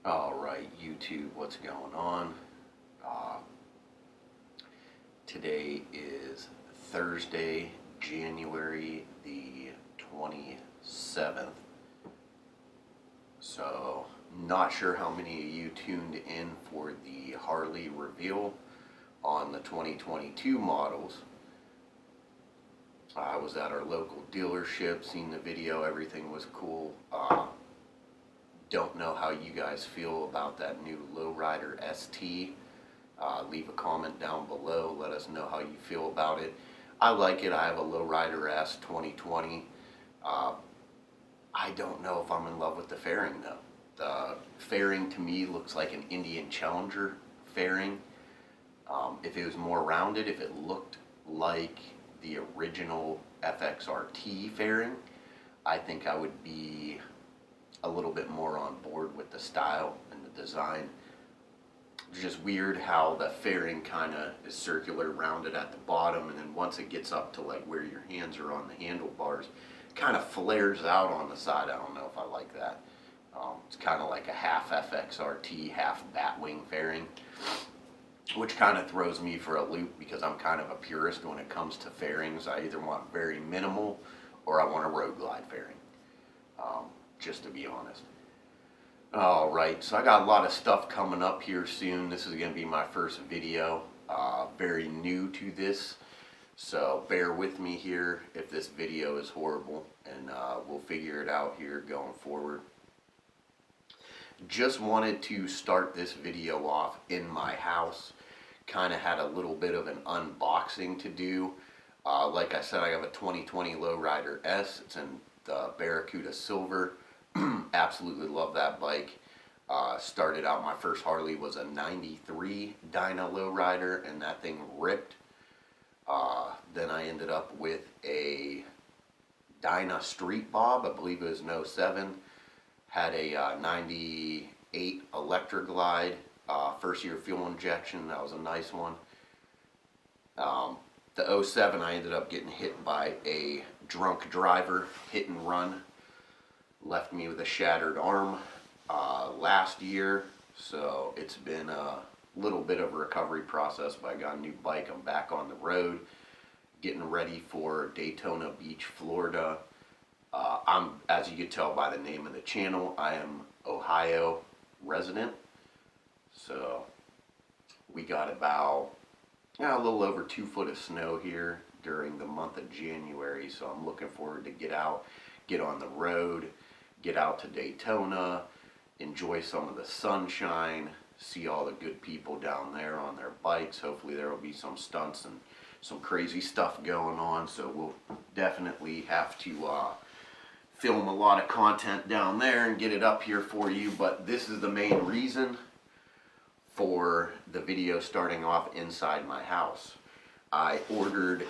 Alright, YouTube, what's going on? Uh, Today is Thursday, January the 27th. So, not sure how many of you tuned in for the Harley reveal on the 2022 models. I was at our local dealership, seen the video, everything was cool. Don't know how you guys feel about that new Lowrider ST. Leave a comment down below, let us know how you feel about it. I like it. I have a Lowrider S 2020. I don't know if I'm in love with the fairing though. The fairing to me looks like an Indian Challenger fairing. If it was more rounded, if it looked like the original FXRT fairing, I think I would be a little bit more on board with the style and the design. It's just weird how the fairing kind of is circular, rounded at the bottom, and then once it gets up to like where your hands are on the handlebars, it kind of flares out on the side. I don't know if I like that. It's kind of like a half FXRT, half Batwing fairing, which kind of throws me for a loop because I'm kind of a purist when it comes to fairings. I either want very minimal or I want a road glide fairing. Just to be honest. Alright, so I got a lot of stuff coming up here soon. This is going to be my first video. Very new to this, so bear with me here if this video is horrible, and we'll figure it out here going forward. Just wanted to start this video off in my house. Kind of had a little bit of an unboxing to do. Like I said, I have a 2020 Lowrider S. It's in the Barracuda Silver. Absolutely love that bike. Started out, my first Harley was a 93 Dyna Lowrider, and that thing ripped. Then I ended up with a Dyna Street Bob, I believe it was an 07. Had a 98 Electra Glide, first year fuel injection, that was a nice one. The 07 I ended up getting hit by a drunk driver, hit and run. Left me with a shattered arm last year, so it's been a little bit of a recovery process, but I got a new bike. I'm back on the road, getting ready for Daytona Beach, Florida. As you can tell by the name of the channel, I am Ohio resident, so we got about a little over 2 foot of snow here during the month of January, so I'm looking forward to get out, get on the road, get out to Daytona, enjoy some of the sunshine, see all the good people down there on their bikes. Hopefully there will be some stunts and some crazy stuff going on, so we'll definitely have to film a lot of content down there and get it up here for you. But this is the main reason for the video starting off inside my house. I ordered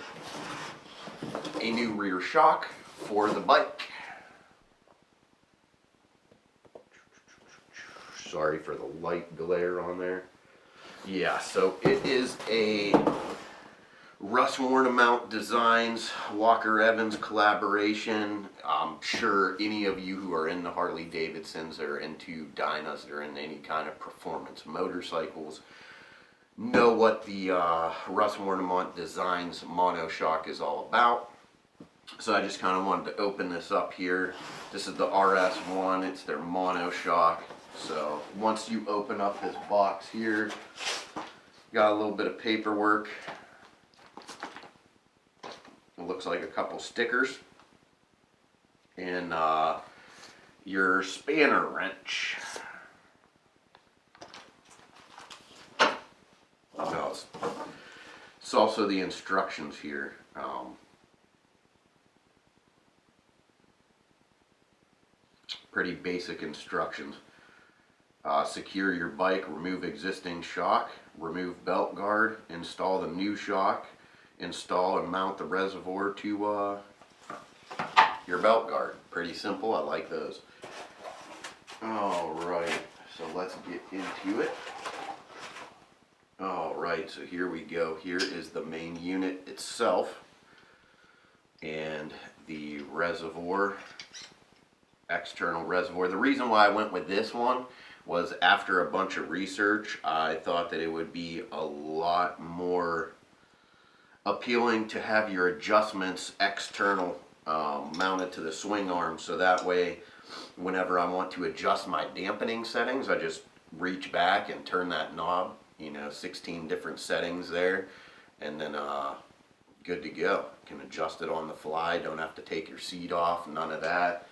a new rear shock for the bike. Sorry for the light glare on there. Yeah, so it is a Russ Warnemount Designs, Walker Evans collaboration. I'm sure any of you who are into Harley Davidsons or into Dynas or in any kind of performance motorcycles know what the Russ Warnemount Designs monoshock is all about. So I just kind of wanted to open this up here. This is the RS-1, it's their monoshock. So once you open up this box here, got a little bit of paperwork. It looks like a couple stickers and your spanner wrench. No, it's also the instructions here. Pretty basic instructions. Secure your bike, remove existing shock, remove belt guard, install the new shock, install and mount the reservoir to your belt guard. Pretty simple, I like those. Alright, so let's get into it. Alright, so here we go. Here is the main unit itself and the reservoir, external reservoir. The reason why I went with this one was after a bunch of research, I thought that it would be a lot more appealing to have your adjustments external, mounted to the swing arm, so that way whenever I want to adjust my dampening settings, I just reach back and turn that knob, 16 different settings there, and then good to go. Can adjust it on the fly, don't have to take your seat off, none of that.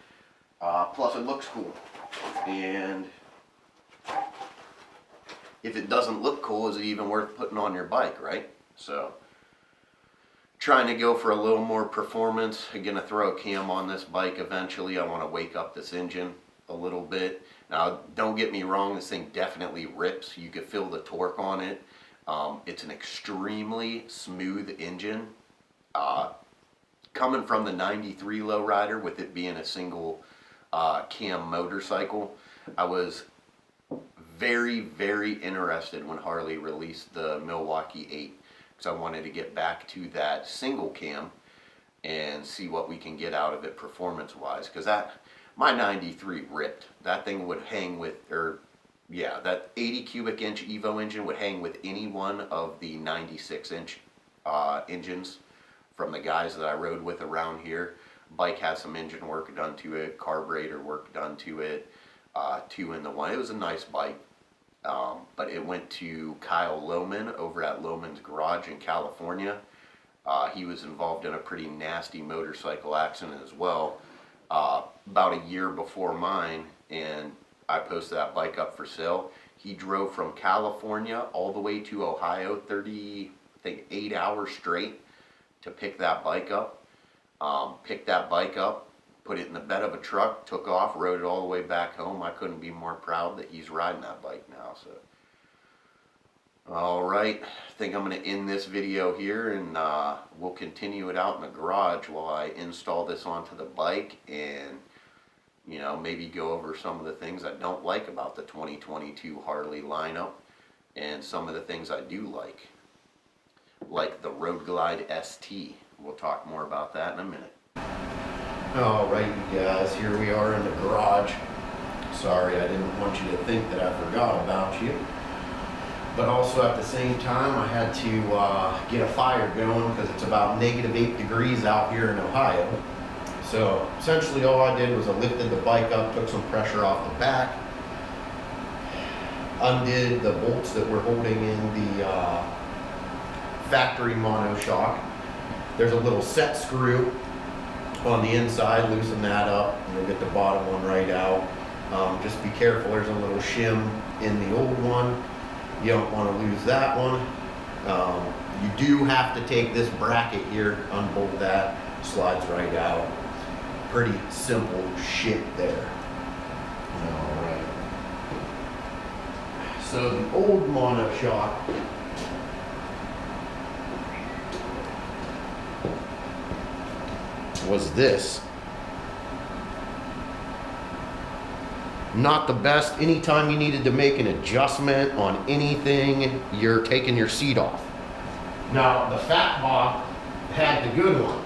Plus it looks cool, and if it doesn't look cool, is it even worth putting on your bike, right? So trying to go for a little more performance. I'm gonna throw a cam on this bike eventually. I want to wake up this engine a little bit. Now don't get me wrong, this thing definitely rips. You can feel the torque on it. It's an extremely smooth engine. Coming from the 93 lowrider, with it being a single cam motorcycle, I was very, very interested when Harley released the Milwaukee 8, because I wanted to get back to that single cam and see what we can get out of it performance wise, because my 93 ripped. That thing would hang with, that 80 cubic inch Evo engine would hang with any one of the 96 inch engines from the guys that I rode with around here. Bike had some engine work done to it, carburetor work done to it, 2-in-1. It was a nice bike. But it went to Kyle Lohman over at Lohman's Garage in California. He was involved in a pretty nasty motorcycle accident as well, about a year before mine, and I posted that bike up for sale. He drove from California all the way to Ohio, 8 hours straight to pick that bike up. Picked that bike up, put it in the bed of a truck, took off, rode it all the way back home. I couldn't be more proud that he's riding that bike now. So, alright, I think I'm going to end this video here, and we'll continue it out in the garage while I install this onto the bike, and maybe go over some of the things I don't like about the 2022 Harley lineup, and some of the things I do like the Road Glide ST. We'll talk more about that in a minute. Alright, you guys, here we are in the garage. Sorry, I didn't want you to think that I forgot about you. But also at the same time, I had to get a fire going because it's about -8 degrees out here in Ohio. So essentially all I did was I lifted the bike up, took some pressure off the back, undid the bolts that were holding in the factory monoshock. There's a little set screw on the inside, loosen that up, and you'll get the bottom one right out. Just be careful, there's a little shim in the old one. You don't want to lose that one. You do have to take this bracket here, unbolt that, slides right out. Pretty simple shit there. Alright. So the old monoshock was this. Not the best. Anytime you needed to make an adjustment on anything, you're taking your seat off. Now the Fat Bob had the good one.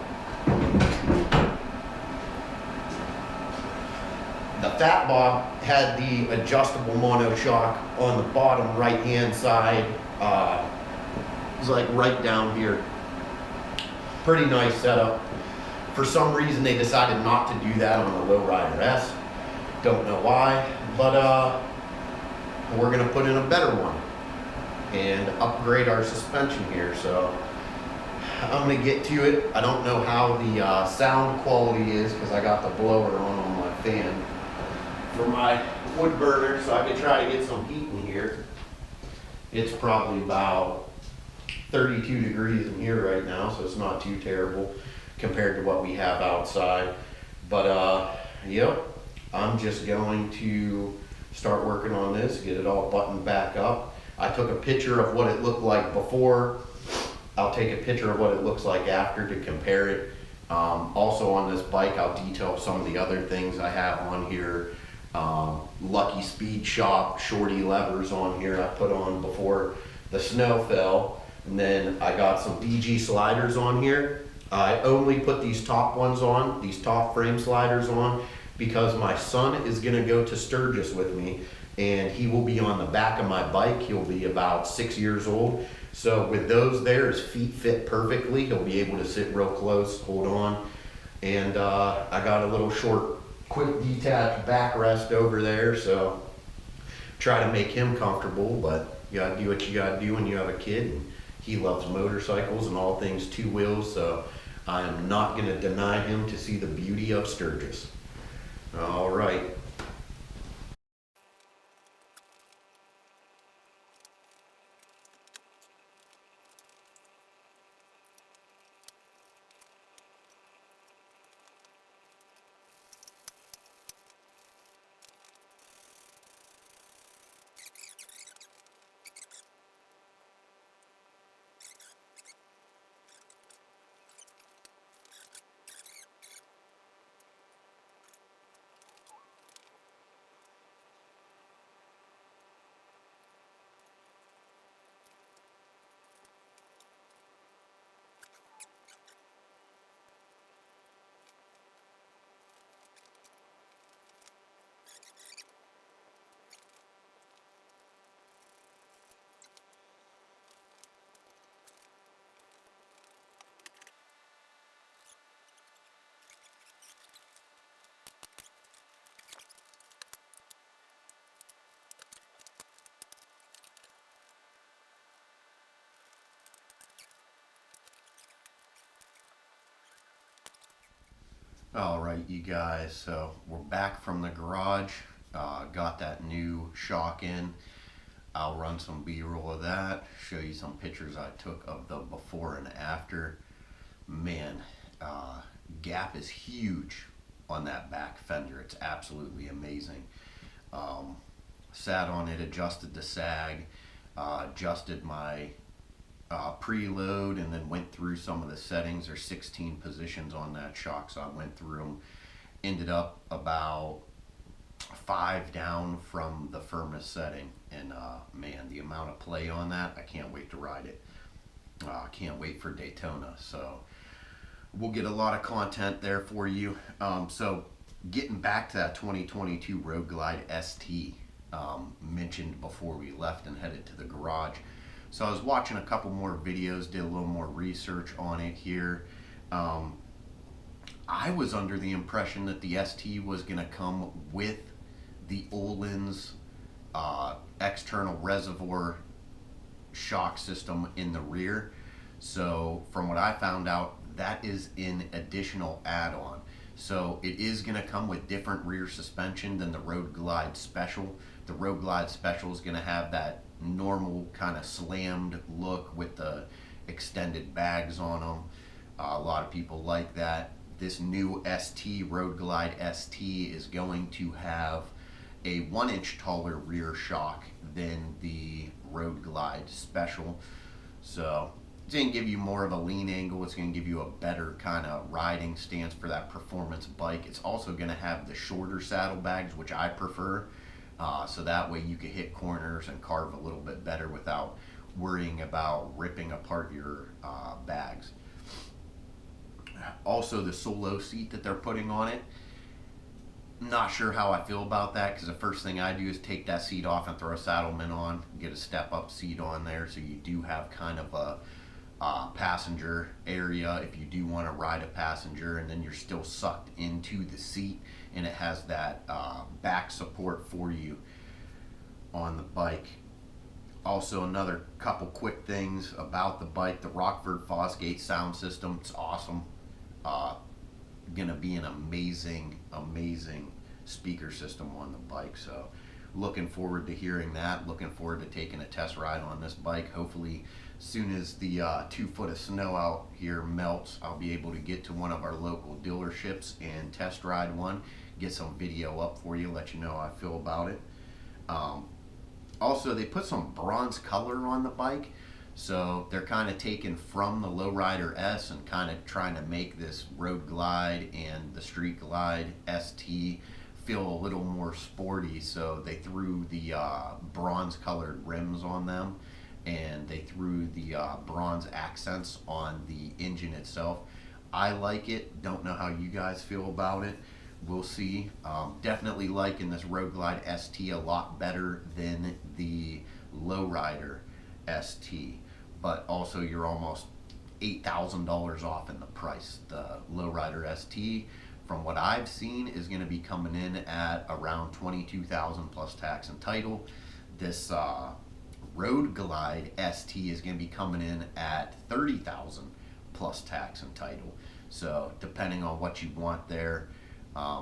The Fat Bob had the adjustable monoshock on the bottom right hand side. It was like right down here. Pretty nice setup. For some reason they decided not to do that on the Lowrider S. Don't know why, but we're gonna put in a better one and upgrade our suspension here. So I'm gonna get to it. I don't know how the sound quality is because I got the blower on my fan for my wood burner, so I can try to get some heat in here. It's probably about 32 degrees in here right now, so it's not too terrible compared to what we have outside. But yep, I'm just going to start working on this, get it all buttoned back up. I took a picture of what it looked like before. I'll take a picture of what it looks like after to compare it. Also on this bike, I'll detail some of the other things I have on here. Lucky Speed Shop shorty levers on here I put on before the snow fell. And then I got some BG sliders on here. I only put these top ones on, these top frame sliders on, because my son is gonna go to Sturgis with me, and he will be on the back of my bike. He'll be about 6 years old. So with those there, his feet fit perfectly. He'll be able to sit real close, hold on. And I got a little short, quick detached backrest over there, so try to make him comfortable, but you gotta do what you gotta do when you have a kid. And he loves motorcycles and all things two wheels, so I am not gonna deny him to see the beauty of Sturgis. All right. All right, you guys, so we're back from the garage. Got that new shock in. I'll run some B-roll of that, show you some pictures I took of the before and after. Man, gap is huge on that back fender. It's absolutely amazing. Sat on it, adjusted the sag, adjusted my preload, and then went through some of the settings. There's 16 positions on that shock, so I went through them. Ended up about 5 down from the firmest setting, and man, the amount of play on that, I can't wait to ride it. Can't wait for Daytona, so we'll get a lot of content there for you. So getting back to that 2022 Road Glide ST, mentioned before we left and headed to the garage. So I was watching a couple more videos, did a little more research on it here. I was under the impression that the ST was going to come with the Öhlins external reservoir shock system in the rear. So from what I found out, that is an additional add-on. So it is going to come with different rear suspension than the Road Glide Special. The Road Glide Special is going to have that normal kind of slammed look with the extended bags on them. A lot of people like that. This new ST, Road Glide ST, is going to have a 1-inch taller rear shock than the Road Glide Special. So it's going to give you more of a lean angle. It's going to give you a better kind of riding stance for that performance bike. It's also going to have the shorter saddlebags, which I prefer. So that way you can hit corners and carve a little bit better without worrying about ripping apart your bags. Also, the solo seat that they're putting on it, not sure how I feel about that, because the first thing I do is take that seat off and throw a Saddleman on, get a step-up seat on there, so you do have kind of a passenger area if you do want to ride a passenger, and then you're still sucked into the seat, and it has that back support for you on the bike. Also, another couple quick things about the bike: the Rockford Fosgate sound system. It's awesome. Gonna be an amazing speaker system on the bike, so looking forward to hearing that. Looking forward to taking a test ride on this bike. Hopefully as soon as the 2 foot of snow out here melts, I'll be able to get to one of our local dealerships and test ride one, get some video up for you, let you know how I feel about it. Also, they put some bronze color on the bike, so they're kind of taken from the Lowrider S and kind of trying to make this Road Glide and the Street Glide ST feel a little more sporty. So they threw the bronze colored rims on them, and they threw the bronze accents on the engine itself. I like it. Don't know how you guys feel about it, We'll see. Definitely liking this Road Glide ST a lot better than the Lowrider ST, but also you're almost $8,000 off in the price. The Lowrider ST, from what I've seen, is going to be coming in at around $22,000 plus tax and title. This Road Glide ST is going to be coming in at $30,000 plus tax and title. So depending on what you want there,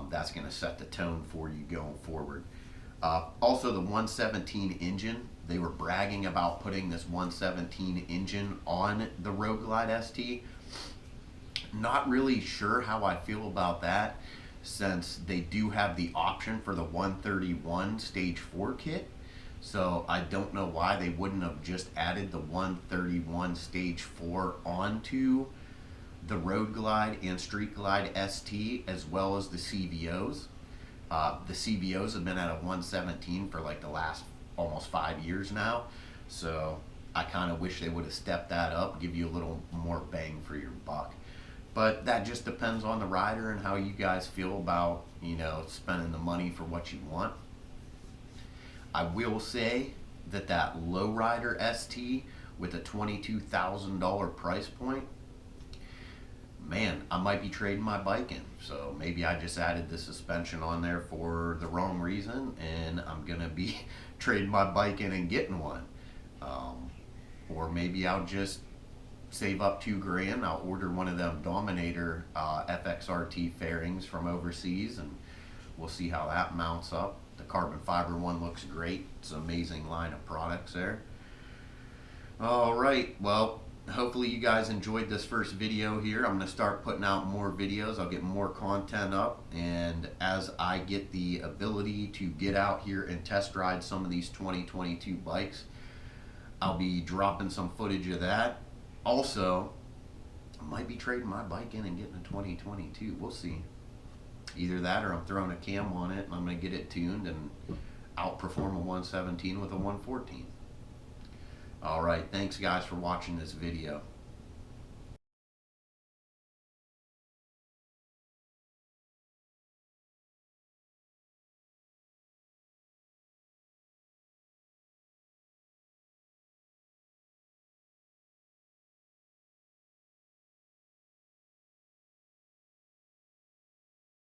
that's going to set the tone for you going forward. Also, the 117 engine, they were bragging about putting this 117 engine on the Road Glide ST. Not really sure how I feel about that, since they do have the option for the 131 Stage 4 kit. So I don't know why they wouldn't have just added the 131 Stage 4 onto the Road Glide and Street Glide ST, as well as the CVOs. The CVOs have been at a 117 for like the last almost 5 years now, so I kind of wish they would have stepped that up, give you a little more bang for your buck. But that just depends on the rider and how you guys feel about, you know, spending the money for what you want. I will say that that Lowrider ST with a $22,000 price point, man, I might be trading my bike in. So maybe I just added the suspension on there for the wrong reason, and I'm gonna be trading my bike in and getting one. Or maybe I'll just save up $2 grand. I'll order one of them Dominator FXRT fairings from overseas, and we'll see how that mounts up. The carbon fiber one looks great. It's an amazing line of products there. All right, well, hopefully you guys enjoyed this first video here. I'm going to start putting out more videos. I'll get more content up, and as I get the ability to get out here and test ride some of these 2022 bikes, I'll be dropping some footage of that. Also, I might be trading my bike in and getting a 2022. We'll see. Either that, or I'm throwing a cam on it and I'm going to get it tuned and outperform a 117 with a 114. Alright, thanks guys for watching this video.